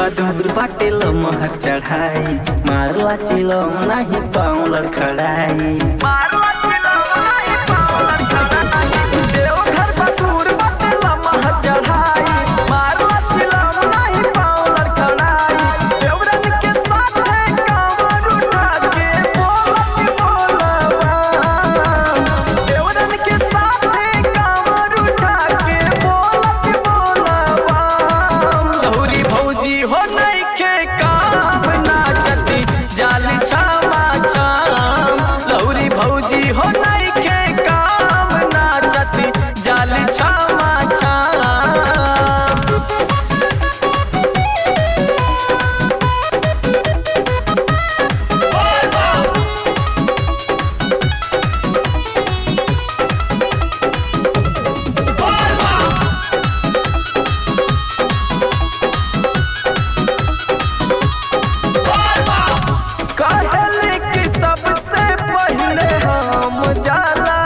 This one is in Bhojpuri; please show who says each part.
Speaker 1: बहादुर बाटे लमहर चढ़ाई मारला चिलम नहीं पाँव लड़खड़ाई देवघर बहादुर बाटे लमहर चढ़ाई मारला चिलम नहीं पाँव लड़खड़ाई देवरन के साथ है कांवर उठा के बोलबा देवरन के साथ है कांवर उठा के बोलबा लहुरी भौजी हो नहीं के काम नाचती जाली छामा छाम लहुरी भौजी हो नहीं के काम नाचती जाली छामा छाम कहले कि सबसे पहले हम जाला